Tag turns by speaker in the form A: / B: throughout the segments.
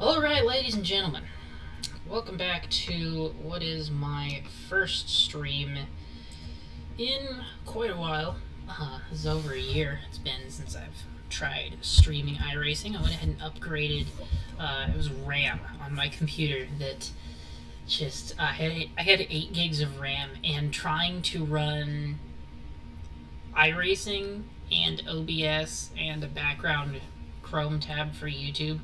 A: Alright, ladies and gentlemen, welcome back to what is my first stream in quite a while. This is over a year it's been since I've tried streaming iRacing. I went ahead and upgraded, it was RAM on my computer that just, I had 8 gigs of RAM, and trying to run iRacing and OBS and a background Chrome tab for YouTube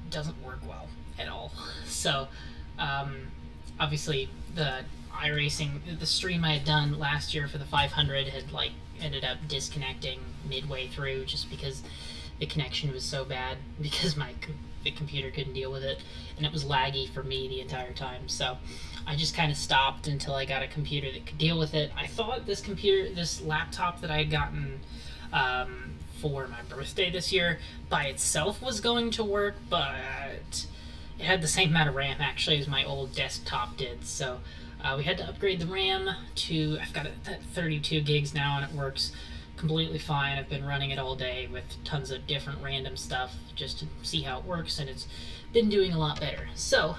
A: doesn't work well at all. So, obviously, the iRacing, the stream I had done last year for the 500 had ended up disconnecting midway through just because the connection was so bad because the computer couldn't deal with it, and it was laggy for me the entire time. So I just kind of stopped until I got a computer that could deal with it. I thought this laptop that I had gotten for my birthday this year by itself was going to work, but it had the same amount of RAM actually as my old desktop did. So we had to upgrade the RAM to, I've got it at 32 gigs now, and it works completely fine. I've been running it all day with tons of different random stuff just to see how it works, and it's been doing a lot better. So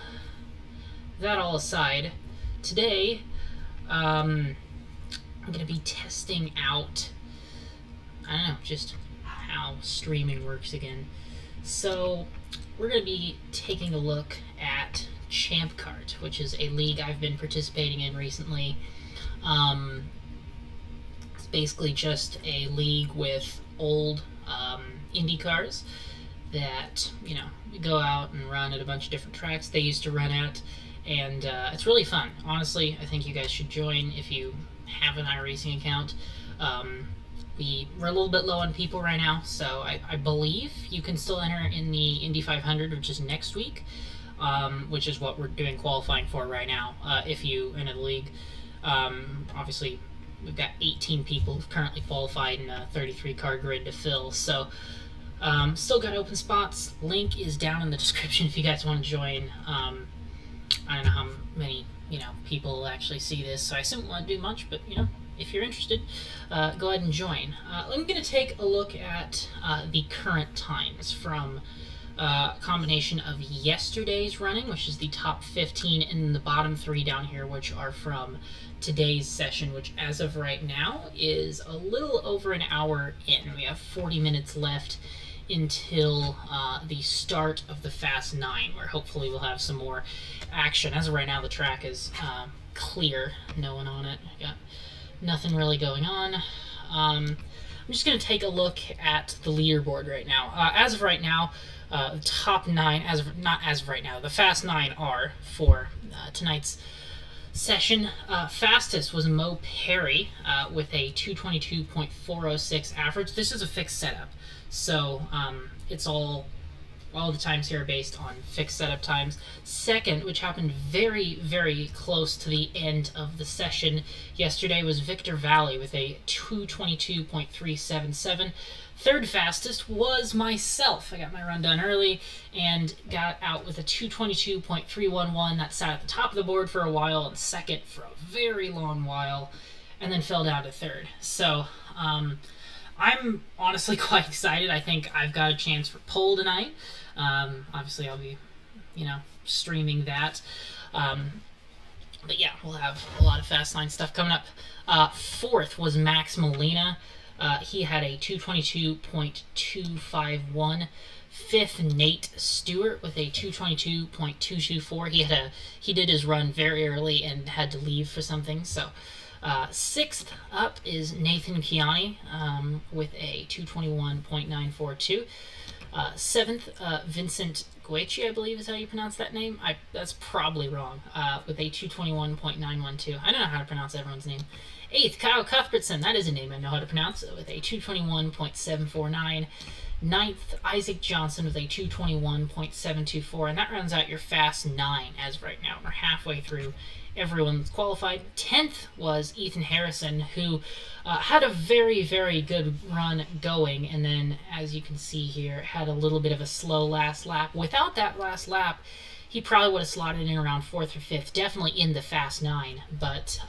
A: that all aside, today I'm going to be testing out, I don't know, just how streaming works again. So we're going to be taking a look at ChampKart, which is a league I've been participating in recently. It's basically just a league with old Indy cars that, you know, go out and run at a bunch of different tracks they used to run at, and it's really fun. Honestly, I think you guys should join if you have an iRacing account. We're a little bit low on people right now, so I believe you can still enter in the Indy 500, which is next week, which is what we're doing qualifying for right now, if you enter the league. Obviously, we've got 18 people who've currently qualified in a 33-car grid to fill, so still got open spots. Link is down in the description if you guys want to join. I don't know how many people will actually see this, so I assume it won't do much, but if you're interested, go ahead and join. I'm going to take a look at the current times from a combination of yesterday's running, which is the top 15, and the bottom 3 down here, which are from today's session, which as of right now is a little over an hour in. We have 40 minutes left until the start of the Fast 9, where hopefully we'll have some more action. As of right now, the track is clear, no one on it. Got nothing really going on. I'm just going to take a look at the leaderboard right now. As of right now, the top 9, the Fast 9 are for tonight's session. Fastest was Mo Perry with a 222.406 average. This is a fixed setup, so it's all the times here are based on fixed setup times. Second, which happened very, very close to the end of the session yesterday, was Victor Valley with a 222.377. Third fastest was myself. I got my run done early and got out with a 222.311. That sat at the top of the board for a while, and second for a very long while, and then fell down to third. So I'm honestly quite excited. I think I've got a chance for pole tonight. Obviously I'll be, streaming that. But yeah, we'll have a lot of Fast 9 stuff coming up. Fourth was Max Molina. He had a 222.251. Fifth, Nate Stewart with a 222.224. He did his run very early and had to leave for something, so sixth up is Nathan Kiani with a 221.942. Seventh, Vincent Guechi, I believe is how you pronounce that name. That's probably wrong, with a 221.912. I don't know how to pronounce everyone's name. Eighth, Kyle Cuthbertson, that is a name I know how to pronounce, with a 221.749. Ninth, Isaac Johnson with a 221.724, and that rounds out your Fast 9 as of right now. We're halfway through. Everyone's qualified. 10th was Ethan Harrison, who had a very, very good run going, and then, as you can see here, had a little bit of a slow last lap. Without that last lap, he probably would have slotted in around 4th or 5th, definitely in the Fast 9, but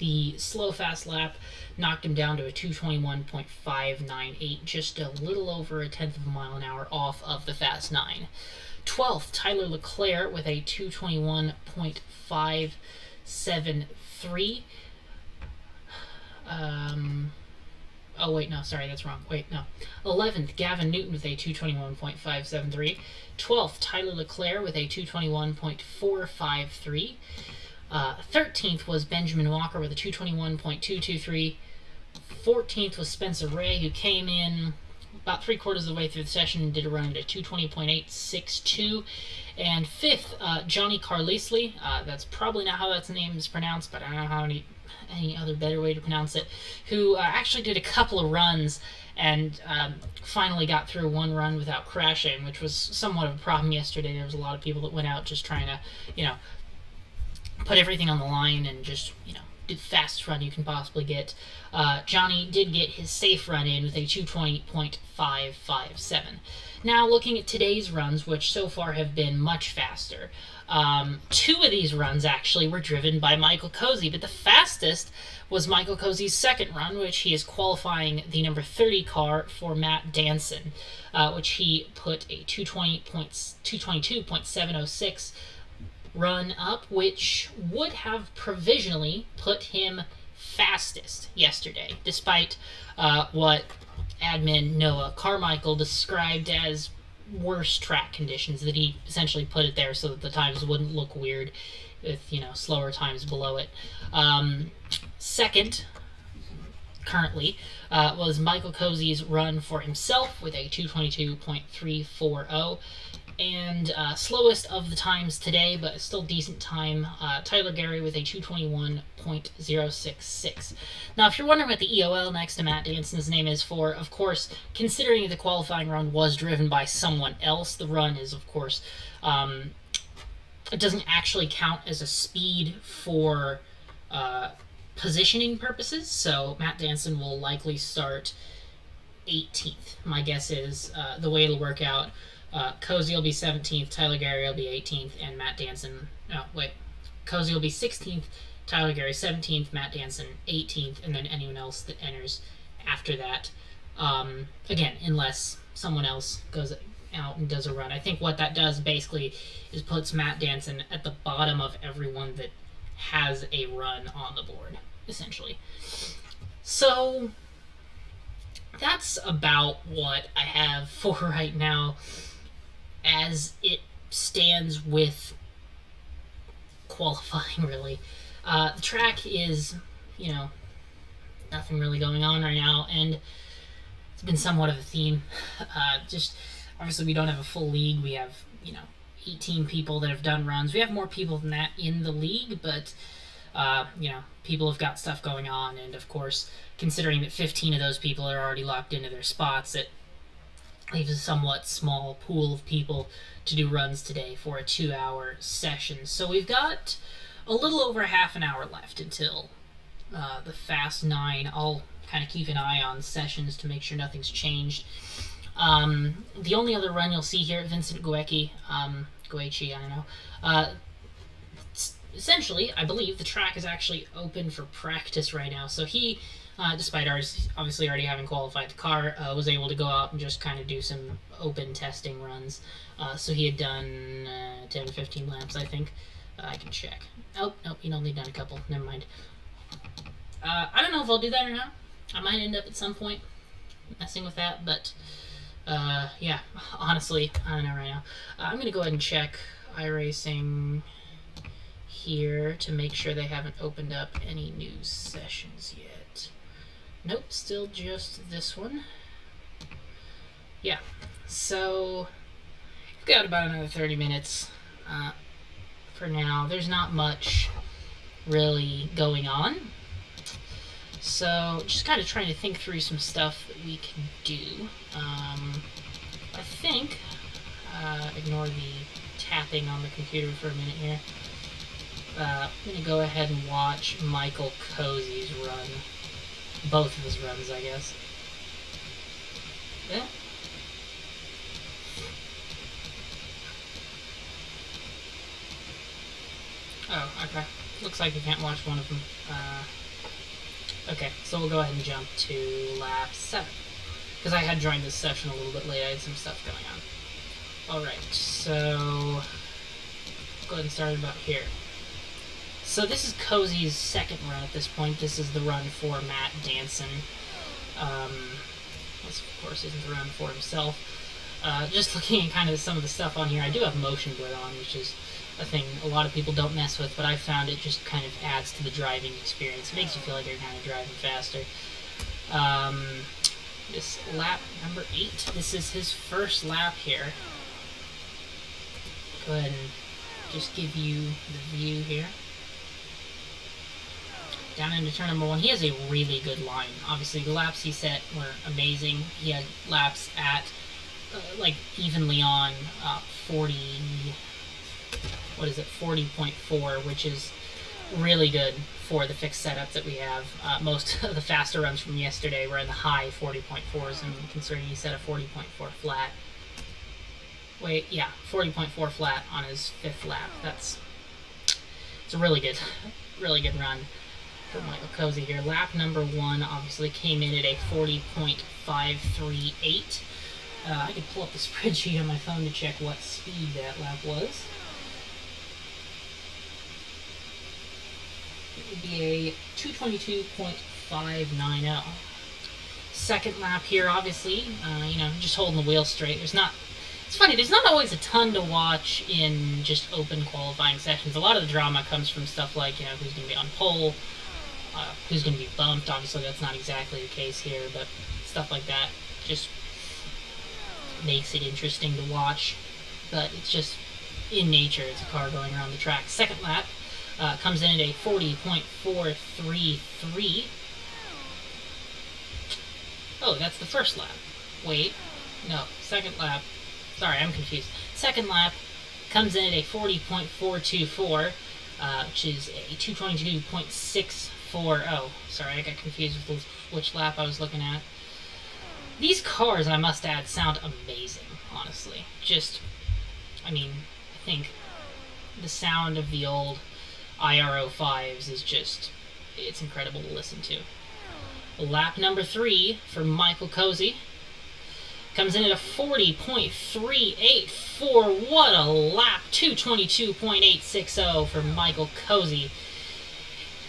A: The slow fast lap knocked him down to a 221.598, just a little over a tenth of a mile an hour off of the fast 9. 12th, Tyler Leclerc with a 221.573. Oh, wait, no, sorry, that's wrong. Wait, no. 11th, Gavin Newton with a 221.573. 12th, Tyler Leclerc with a 221.453. 13th was Benjamin Walker with a 221.223. 14th was Spencer Ray, who came in about 3/4 of the way through the session and did a run at a 220.862. And 5th, Johnny Carlisle. That's probably not how that name is pronounced, but I don't know how any other better way to pronounce it, who actually did a couple of runs and finally got through one run without crashing, which was somewhat of a problem yesterday. There was a lot of people that went out just trying to, put everything on the line and just, do the fastest run you can possibly get. Johnny did get his safe run in with a 220.557. Now, looking at today's runs, which so far have been much faster, 2 of these runs actually were driven by Michael Cozy, but the fastest was Michael Cozy's second run, which he is qualifying the number 30 car for Matt Danson, which he put a 222.706 run up, which would have provisionally put him fastest yesterday, despite what admin Noah Carmichael described as worse track conditions, that he essentially put it there so that the times wouldn't look weird with, slower times below it. Second, currently, was Michael Cozy's run for himself with a 222.340. And slowest of the times today, but still decent time, Tyler Gary with a 221.066. Now, if you're wondering what the EOL next to Matt Danson's name is for, of course, considering the qualifying run was driven by someone else, the run is, of course, it doesn't actually count as a speed for positioning purposes, so Matt Danson will likely start 18th. My guess is the way it'll work out, Cozy will be 17th, Tyler Gary will be 18th, and Matt Danson... No, wait. Cozy will be 16th, Tyler Gary 17th, Matt Danson 18th, and then anyone else that enters after that. Again, unless someone else goes out and does a run. I think what that does basically is puts Matt Danson at the bottom of everyone that has a run on the board, essentially. So that's about what I have for right now as it stands with qualifying, really. The track is, nothing really going on right now, and it's been somewhat of a theme. Just, obviously we don't have a full league. We have, 18 people that have done runs. We have more people than that in the league, but, people have got stuff going on, and of course, considering that 15 of those people are already locked into their spots, it leaves a somewhat small pool of people to do runs today for a 2-hour session. So we've got a little over half an hour left until the Fast 9. I'll kind of keep an eye on sessions to make sure nothing's changed. The only other run you'll see here, Vincent Goecki, I don't know. Essentially, I believe the track is actually open for practice right now. So he, despite ours obviously already having qualified the car, was able to go out and just kind of do some open testing runs. So he had done 10 to 15 laps, I think. I can check. Oh, nope, he'd only done a couple. Never mind. I don't know if I'll do that or not. I might end up at some point messing with that, but yeah, honestly, I don't know right now. I'm going to go ahead and check iRacing here to make sure they haven't opened up any new sessions yet. Nope, still just this one. Yeah, so we've got about another 30 minutes for now. There's not much really going on. So just kind of trying to think through some stuff that we can do. I think, ignore the tapping on the computer for a minute here. I'm going to go ahead and watch Michael Cozy's run. Both of his runs, I guess. Yeah. Oh, okay. Looks like you can't watch one of them. Okay, so we'll go ahead and jump to lap 7. Because I had joined this session a little bit late, I had some stuff going on. Alright, so go ahead and start about here. So this is Cozy's second run at this point. This is the run for Matt Danson. This, of course, isn't the run for himself. Just looking at kind of some of the stuff on here, I do have motion blur on, which is a thing a lot of people don't mess with, but I found it just kind of adds to the driving experience. It makes you feel like you're kind of driving faster. This lap number 8. This is his first lap here. Go ahead and just give you the view here. Down into turn number 1. He has a really good line. Obviously, the laps he set were amazing. He had laps at, like, evenly on 40... What is it? 40.4, which is really good for the fixed setup that we have. Most of the faster runs from yesterday were in the high 40.4s, and considering he set a 40.4 flat. Wait, yeah, 40.4 flat on his 5th lap. It's a really good run for Michael Cozy here. Lap number 1 obviously came in at a 40.538. I could pull up the spreadsheet on my phone to check what speed that lap was. It would be a 222.590. Second lap here, obviously, just holding the wheel straight. It's funny, there's not always a ton to watch in just open qualifying sessions. A lot of the drama comes from stuff like, who's going to be on pole, who's going to be bumped. Obviously, that's not exactly the case here, but stuff like that just makes it interesting to watch. But it's just, in nature, it's a car going around the track. Second lap comes in at a 40.433. Oh, that's the first lap. Wait, no, second lap. Sorry, I'm confused. Second lap comes in at a 40.424, which is a 222.640. Sorry, I got confused with which lap I was looking at. These cars, I must add, sound amazing, honestly. I think the sound of the old IRO5s is it's incredible to listen to. Lap number 3 for Michael Cozy comes in at a 40.384. What a lap! 222.860 for Michael Cozy.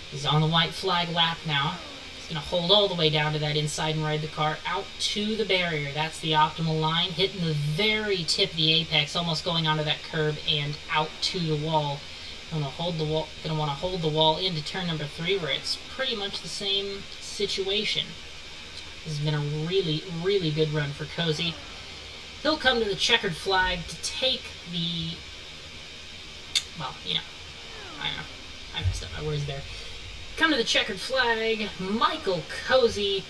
A: He's on the white flag lap now. He's going to hold all the way down to that inside and ride the car out to the barrier. That's the optimal line, hitting the very tip of the apex, almost going onto that curb and out to the wall. Going to hold the wall into turn number 3, where it's pretty much the same situation. This has been a really, really good run for Cozy. He'll come to the checkered flag to take the... Well, I don't know. I messed up my words there. Come to the checkered flag. Michael Cozy.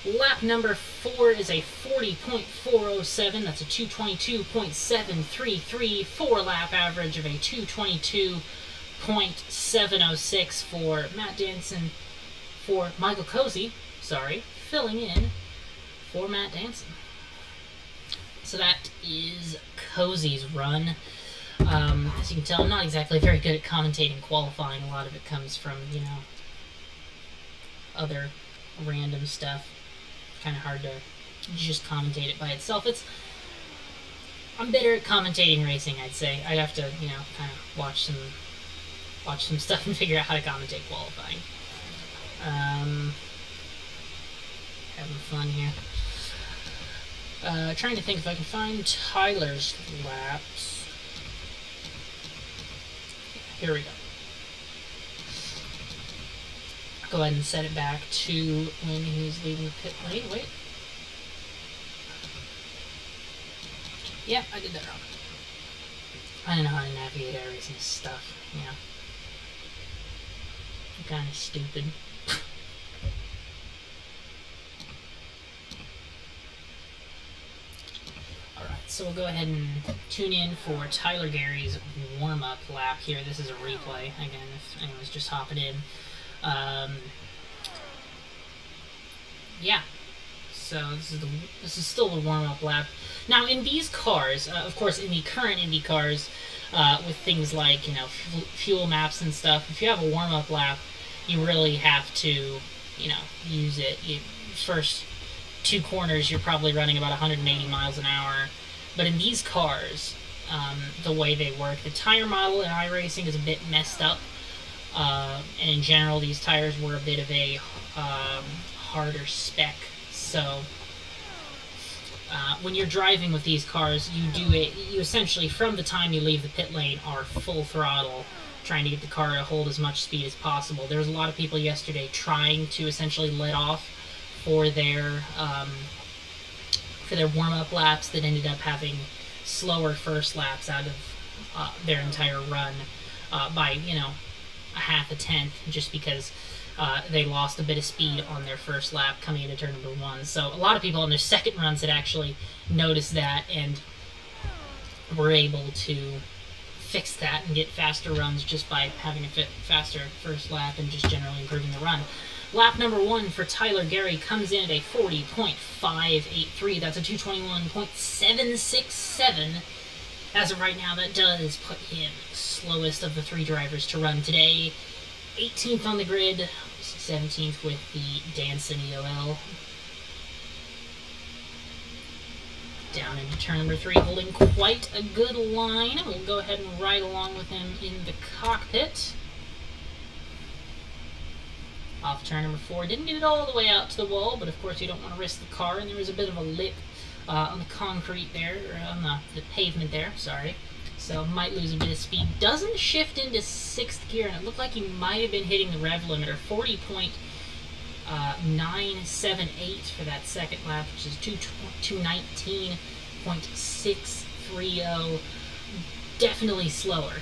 A: Lap number 4 is a 40.407. That's a 222.733. 4-lap average of a 222.706 for Matt Danson. For Michael Cozy, filling in for Matt Danson. So that is Cozy's run. As you can tell, I'm not exactly very good at commentating qualifying. A lot of it comes from, other random stuff. Kind of hard to just commentate it by itself. I'm better at commentating racing, I'd say. I'd have to, kind of watch some stuff and figure out how to commentate qualifying. Having fun here. Trying to think if I can find Tyler's laps. Here we go. Go ahead and set it back to when he was leaving the pit lane. Wait. Yeah, I did that wrong. I don't know how to navigate iRacing stuff. Yeah. I'm kind of stupid. So we'll go ahead and tune in for Tyler Gary's warm-up lap here. This is a replay, again, if anyone's just hopping in. Yeah, so this is still the warm-up lap. Now, in these cars, of course, in the current Indy cars, with things like, fuel maps and stuff, if you have a warm-up lap, you really have to use it. First 2 corners, you're probably running about 180 miles an hour. But in these cars, the way they work, the tire model in iRacing is a bit messed up. And in general, these tires were a bit of a harder spec. So when you're driving with these cars, you essentially, from the time you leave the pit lane, are full throttle, trying to get the car to hold as much speed as possible. There was a lot of people yesterday trying to essentially let off for their warm-up laps that ended up having slower first laps out of their entire run by, a half a tenth, just because they lost a bit of speed on their first lap coming into turn number 1. So a lot of people on their second runs had actually noticed that and were able to fix that and get faster runs just by having a faster first lap and just generally improving the run. Lap number 1 for Tyler Gary comes in at a 40.583. That's a 221.767. As of right now, that does put him slowest of the 3 drivers to run today. 18th on the grid, 17th with the Danson EOL. Down into turn number 3, holding quite a good line. We'll go ahead and ride along with him in the cockpit. Off turn number 4, didn't get it all the way out to the wall, but of course you don't want to risk the car, and there was a bit of a lip on the concrete there, or on the pavement there, sorry. So might lose a bit of speed. Doesn't shift into 6th gear, and it looked like he might have been hitting the rev limiter. 40.978 for that second lap, which is 219.630. Definitely slower.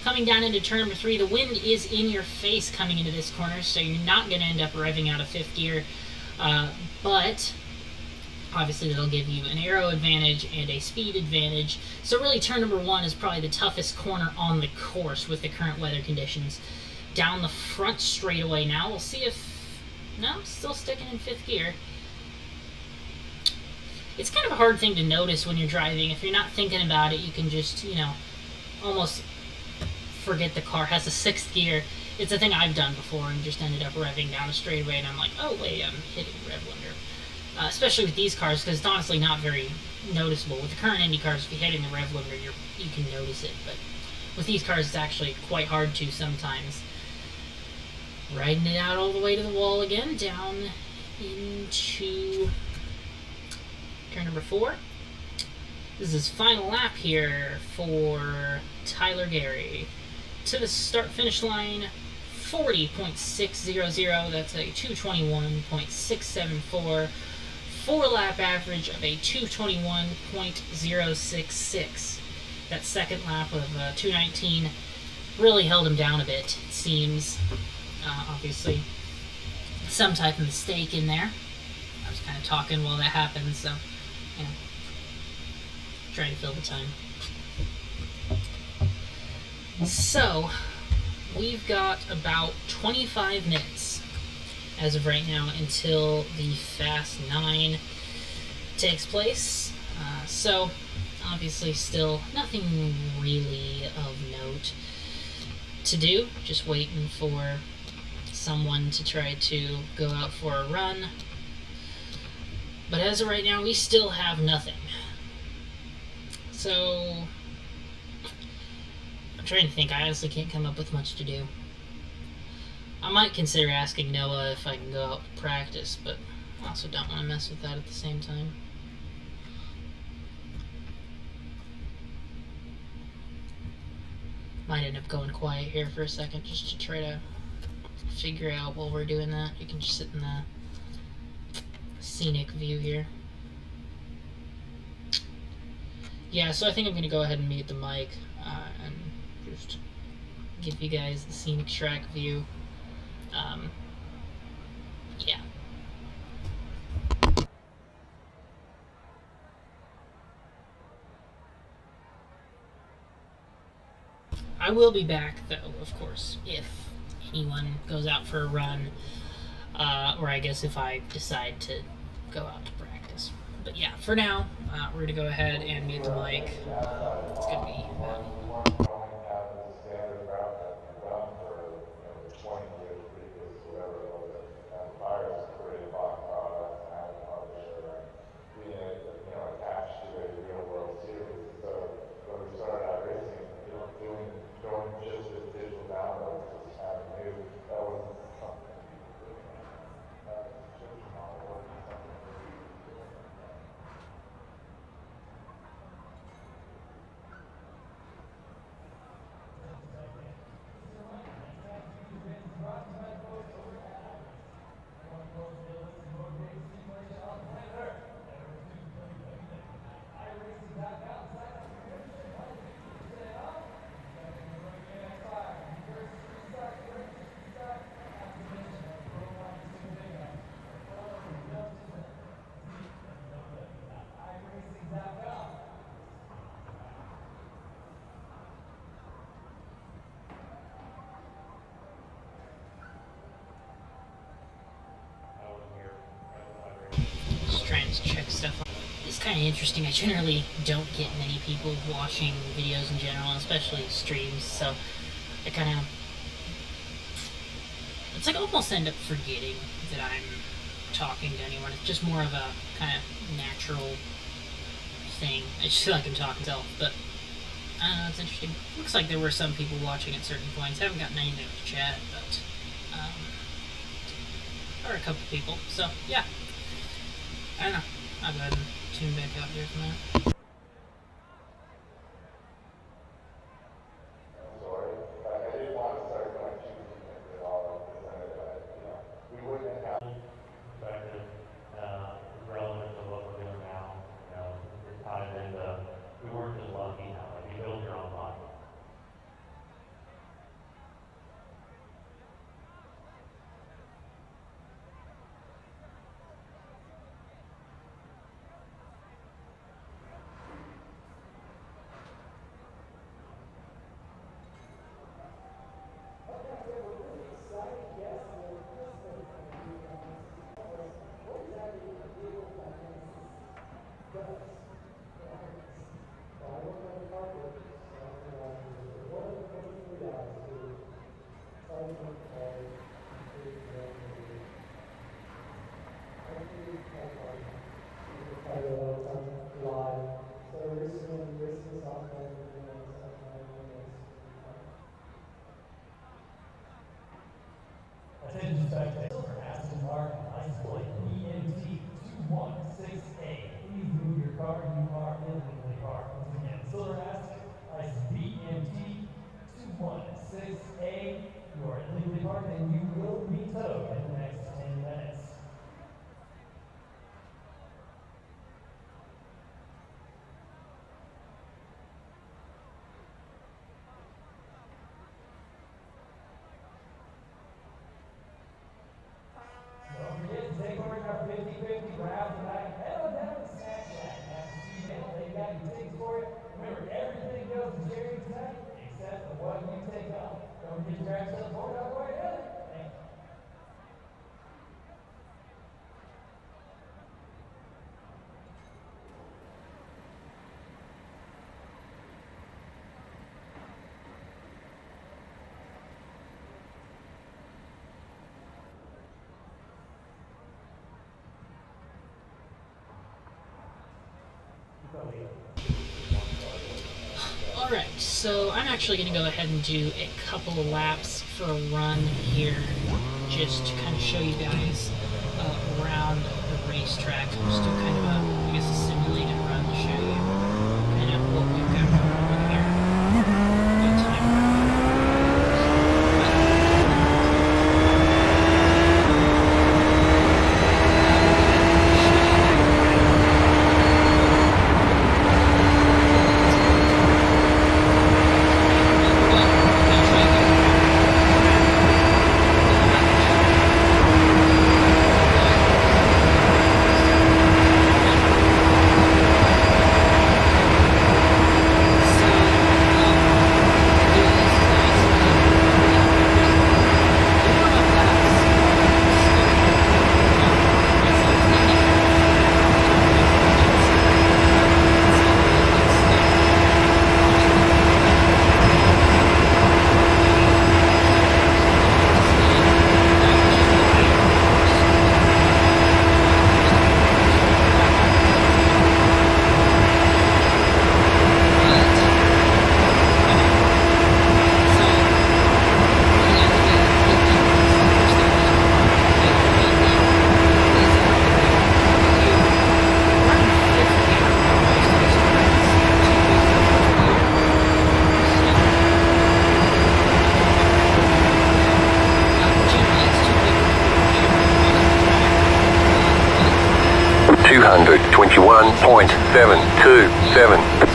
A: Coming down into turn number 3, the wind is in your face coming into this corner, so you're not going to end up revving out of 5th gear. But obviously that'll give you an aero advantage and a speed advantage. So really turn number 1 is probably the toughest corner on the course with the current weather conditions. Down the front straightaway now. We'll see if... No, still sticking in 5th gear. It's kind of a hard thing to notice when you're driving. If you're not thinking about it, you can just, almost forget the car has a 6th gear. It's a thing I've done before and just ended up revving down a straightaway, and I'm like, oh wait, I'm hitting the rev limiter. Especially with these cars, because it's honestly not very noticeable. With the current Indy cars, if you're hitting the rev limiter, you can notice it, but with these cars, it's actually quite hard to sometimes. Riding it out all the way to the wall again, down into turn number 4. This is his final lap here for Tyler Gary. To the start-finish line, 40.600. That's a 221.674. 4-lap average of a 221.066. That second lap of 219 really held him down a bit, it seems. Obviously, some type of mistake in there. I was kind of talking while that happened, so, trying to fill the time. So, we've got about 25 minutes as of right now until the Fast 9 takes place. So, obviously still nothing really of note to do. Just waiting for someone to try to go out for a run. But as of right now, we still have nothing. So, I'm trying to think. I honestly can't come up with much to do. I might consider asking Noah if I can go out to practice, but I also don't want to mess with that at the same time. Might end up going quiet here for a second just to try to figure out while we're doing that. You can just sit in the scenic view here. Yeah, so I think I'm going to go ahead and mute the mic and just give you guys the scenic track view. Yeah. I will be back, though, of course, if anyone goes out for a run, or I guess if I decide to go out to practice. But yeah, for now, we're going to go ahead and mute the mic. It's going to be... track stuff. It's kind of interesting. I generally don't get many people watching videos in general, especially streams, so I kind of, it's like almost end up forgetting that I'm talking to anyone. It's just more of a kind of natural thing. I just feel like I'm talking to myself, but I don't know, it's interesting. Looks like there were some people watching at certain points. I haven't gotten anything with chat, but there were a couple people, so yeah. I don't know. I'll go ahead and tune back out here for a minute.
B: Attention spectators for Aston Martin license plate EMT 216A. Please move your car. You are illegally parked. Once again, silver Aston license BMT 216A. You are illegally parked and you will be towed in the next 10 minutes.
A: Alright, so I'm actually going to go ahead and do a couple of laps for a run here, just to kind of show you guys around the racetrack. We'll just do kind of a, I guess, a simulated run to show you kind of what we've got going on here. Good time. .727.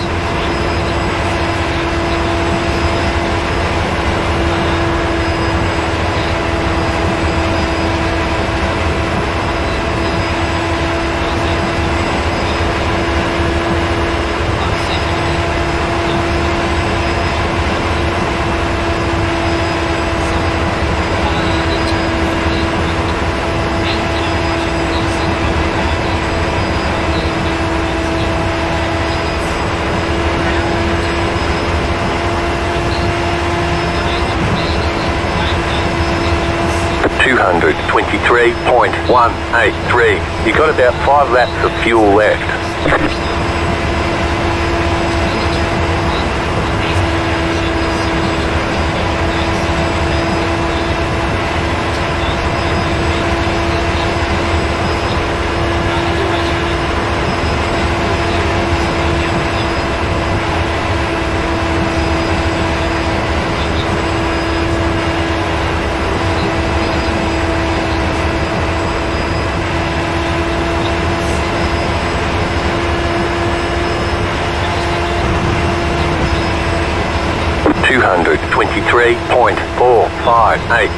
C: 223.183. You got about 5 laps of fuel left. 223.458.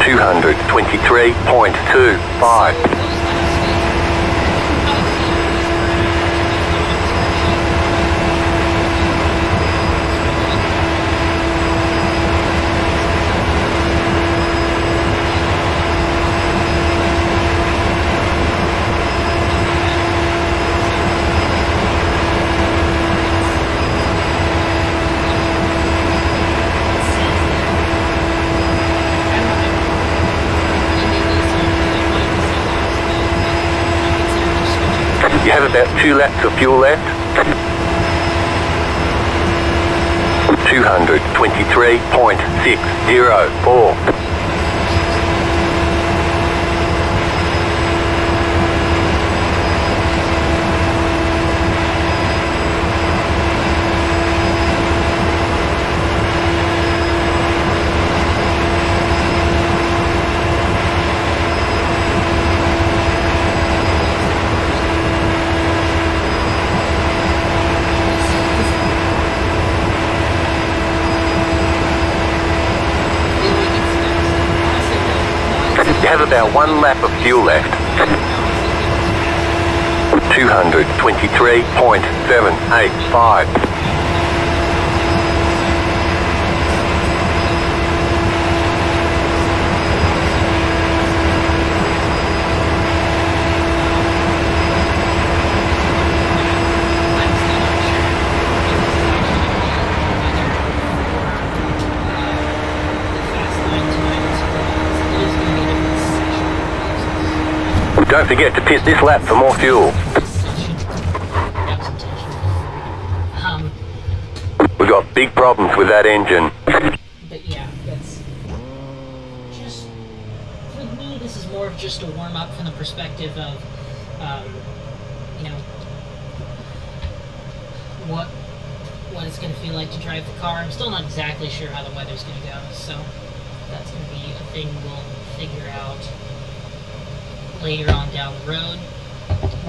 C: 223.25. You have about 2 laps of fuel left. 223.604. You have about 1 lap of fuel left. 223.785. Don't forget to pit this lap for more fuel. We've got big problems with that engine.
A: But yeah, that's just, for me, this is more of just a warm-up from the perspective of, you know, what it's going to feel like to drive the car. I'm still not exactly sure how the weather's going to go, so that's going to be a thing we'll figure out later on down the road.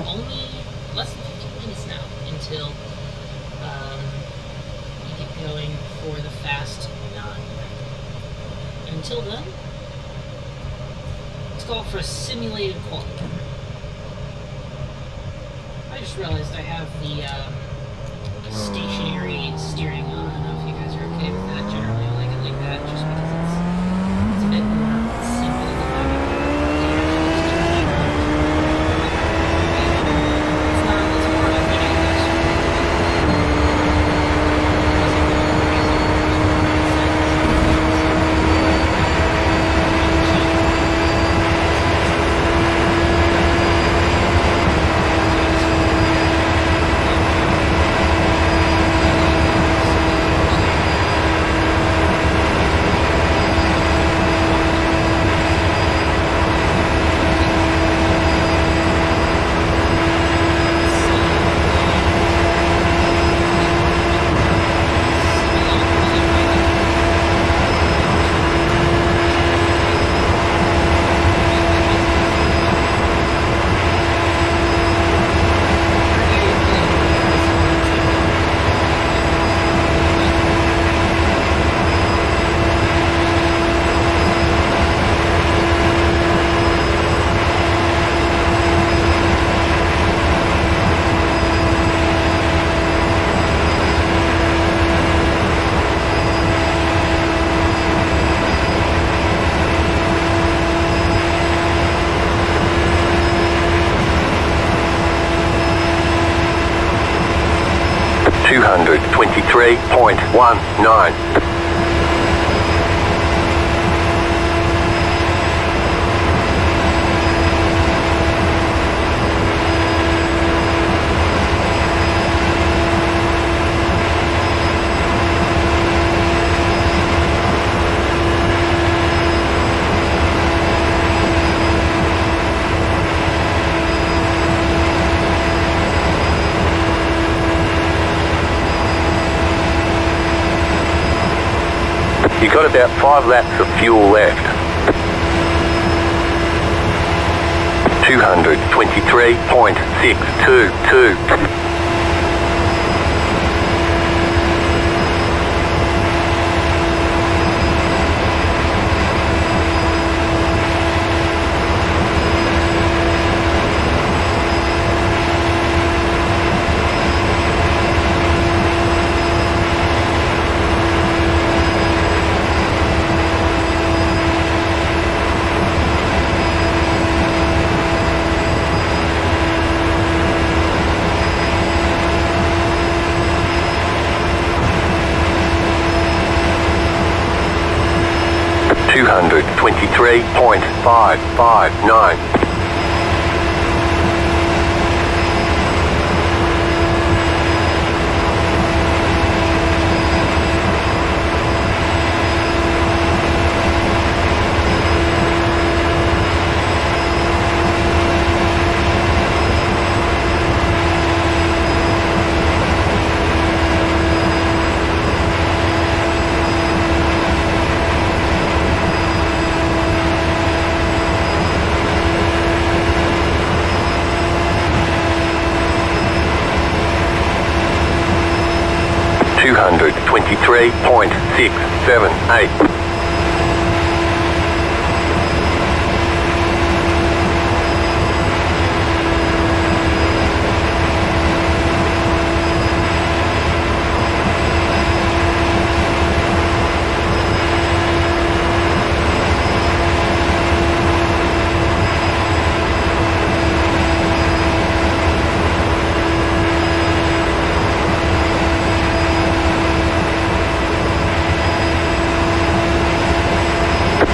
A: Only less than 15 minutes now until we get going for the Fast 9. And until then, let's go for a simulated qualifier. I just realized I have the stationary steering on. I don't know if you guys are okay with that. Generally, I like it like that just because it's a bit more simple than having
C: 223.19. You got about 5 laps of fuel left. 223.622. 223.559. Two hundred 23.678.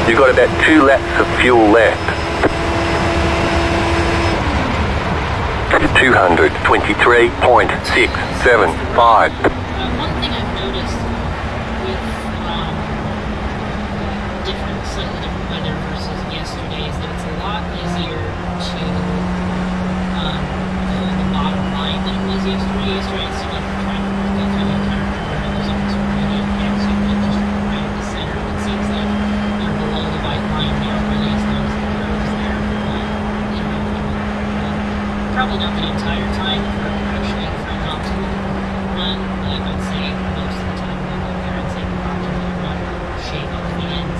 C: 'You've got about 2 laps of fuel left. 223.675.
A: One thing I've noticed with slightly different weather versus yesterday is that it's a lot easier to hold the bottom line than it was yesterday. Yesterday it seemed like we're trying to go through the entire corner and there's almost really actually just right at the center. It seems like you're below the white line there really as long as the curve's there. Probably not the entire time for actually for an optimal run, but I'd say most of the time when I go there, I'd say optimal run, shave off the ends,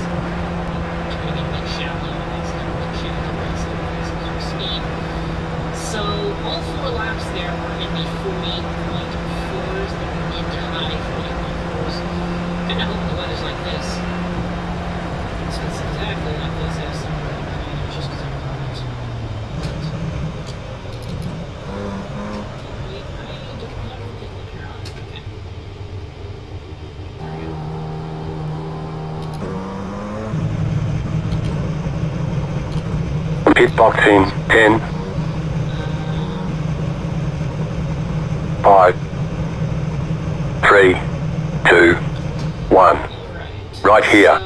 A: turning it a bit shallow, and that's not a bit shallow, but some speed. So all 4 laps there were in the 40.4s, the mid to high 40.4s. Kind of hope the weather's like this. So it's exactly like this as some just because I'm on it.
C: Pit box in 10, 5, 3, 2, 1. Right here.